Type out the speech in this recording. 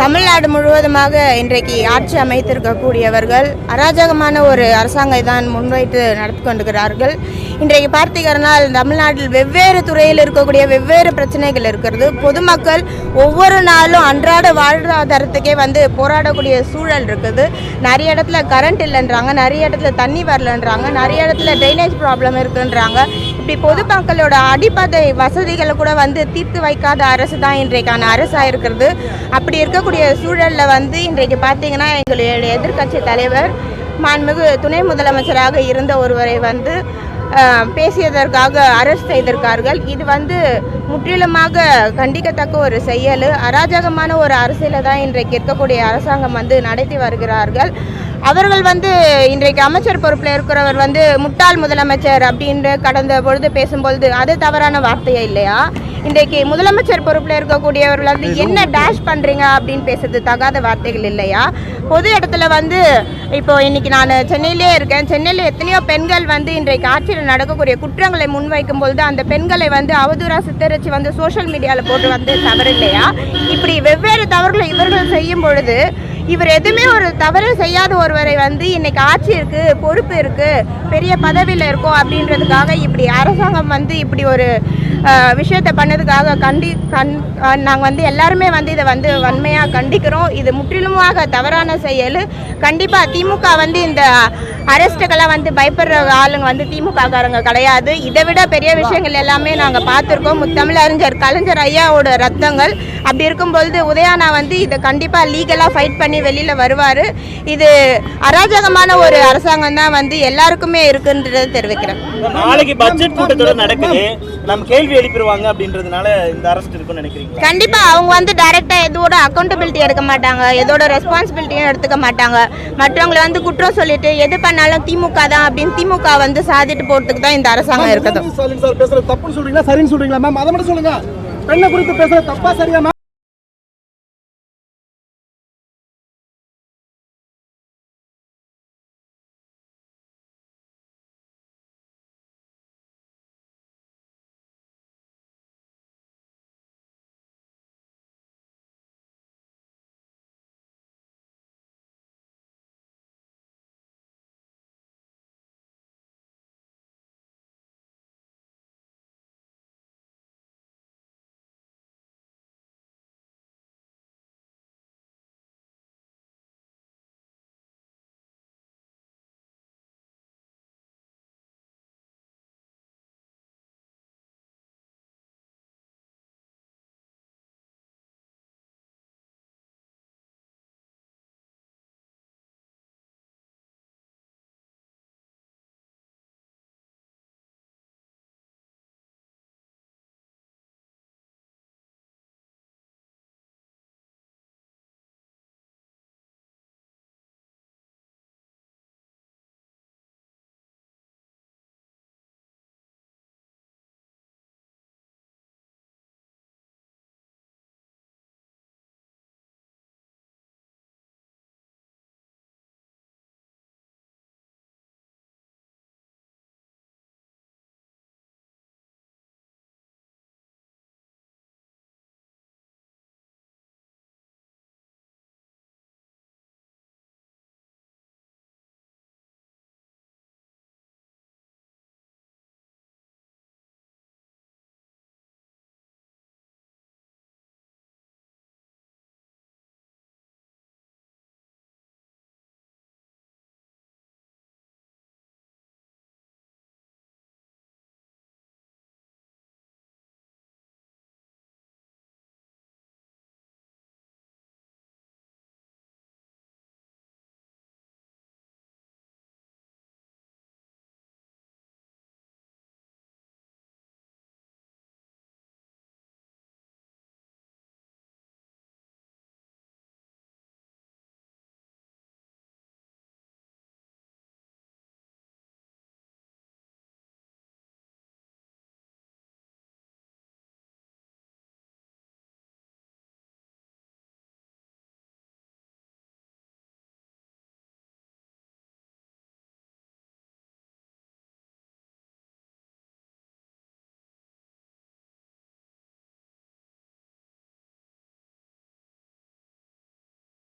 தமிழ்நாடு முழுவதுமாக இன்றைக்கு ஆட்சி அமைத்திருக்கக்கூடியவர்கள் அராஜகமான ஒரு அரசாங்கம் தான் முன்வைத்து நடத்தி கொண்டிருக்கிறார்கள். இன்றைக்கு பார்த்தீங்கன்னால் தமிழ்நாட்டில் வெவ்வேறு துறையில் இருக்கக்கூடிய வெவ்வேறு பிரச்சனைகள் இருக்கிறது. பொதுமக்கள் ஒவ்வொரு நாளும் அன்றாட வாழ்வாதாரத்துக்கே போராடக்கூடிய சூழல் இருக்குது. நிறைய இடத்துல கரண்ட் இல்லைன்றாங்க, நிறைய இடத்துல தண்ணி வரலன்றாங்க, நிறைய இடத்துல ட்ரைனேஜ் ப்ராப்ளம் இருக்குன்றாங்க. இப்படி பொதுமக்களோட அடிப்படை வசதிகளை கூட தீர்த்து வைக்காத அரசு தான் இன்றைக்கான அரசாக இருக்கிறது. அப்படி இருக்கக்கூடிய சூழலில் இன்றைக்கு பார்த்தீங்கன்னா எங்களுடைய எதிர்க்கட்சி தலைவர் மாண்புமிகு துணை முதலமைச்சராக இருந்த ஒருவரை பேசியதற்காக அரெஸ்ட் செய்திருக்கார்கள். இது முற்றிலுமாக கண்டிக்கத்தக்க ஒரு செயல். அராஜகமான ஒரு அரசியலை தான் இன்றைக்கு இருக்கக்கூடிய அரசாங்கம் நடத்தி வருகிறார்கள். அவர்கள் இன்றைக்கு அமைச்சர் பொறுப்பில் இருக்கிறவர் முட்டாள் முதலமைச்சர் அப்படின்னு கடந்த பொழுது பேசும்பொழுது அது தவறான வார்த்தையே இல்லையா? இன்றைக்கு முதலமைச்சர் பொறுப்பில் இருக்கக்கூடியவர்கள் என்ன டேஷ் பண்ணுறீங்க அப்படின்னு பேசுறது தகாத வார்த்தைகள் இல்லையா? பொது இடத்துல இப்போ இன்னைக்கு நான் சென்னையிலே இருக்கேன். சென்னையில் எத்தனையோ பெண்கள் இன்றைக்கு ஆட்சியில் நடக்கக்கூடிய குற்றங்களை முன்வைக்கும் பொழுது அந்த பெண்களை அவதூறா சித்தரித்து சோஷியல் மீடியாவில் போட்டு தவறு இல்லையா? இப்படி வெவ்வேறு தவறுகளை இவர்கள் செய்யும் பொழுது இவர் எதுவுமே ஒரு தவறு செய்யாத ஒருவரை இன்னைக்கு ஆட்சி இருக்கு, பொறுப்பு இருக்கு, பெரிய பதவியில் இருக்கும் அப்படின்றதுக்காக இப்படி அரசாங்கம் இப்படி ஒரு விஷயத்தை பண்ணதுக்காக நாங்கள் எல்லாருமே இதை வன்மையாக கண்டிக்கிறோம். இது முற்றிலுமாக தவறான செயல். கண்டிப்பாக திமுக இந்த அரெஸ்ட்டுக்கெல்லாம் பயப்படுற ஆளுங்க திமுககாரங்க கிடையாது. இதை விட பெரிய விஷயங்கள் எல்லாமே நாங்கள் பார்த்துருக்கோம். முத்தமிழறிஞர் கலைஞர் ஐயாவோட ரத்தங்கள். அப்படி இருக்கும்பொழுது உதயானா இதை கண்டிப்பாக லீகலாக ஃபைட் பண்ணி வெளியில் வருவார். இது அராஜகமான ஒரு அரசாங்கம் தான் எல்லாருக்குமே இருக்குன்றதை தெரிவிக்கிறேன். நாளைக்கு பட்ஜெட் கூட்டத்தொடர் நடக்குது, நம்ம கேள்வி எழுப்பிடுவாங்க அப்படின்றதுனால இந்த அரெஸ்ட் இருக்குன்னு நினைக்கிறீங்க? கண்டிப்பா அவங்க டைரக்டா எதோட அக்கௌண்டபிலிட்டி எடுக்க மாட்டாங்க, எதோட ரெஸ்பான்சிபிலிட்டியும் எடுத்துக்க மாட்டாங்க. மற்றவங்களை குற்றம் சொல்லிட்டு எது பண்ணாலும் திமுக தான் அப்படின்னு திமுக சாதிட்டு போறதுக்கு தான் இந்த அரசாங்கம் இருக்குது. தப்புன்னு சொல்றீங்களா சரின்னு சொல்றீங்களா மேம்? அதை மட்டும் சொல்லுங்க. பெண்ணை குறித்து பேசுறது தப்பா சரியா?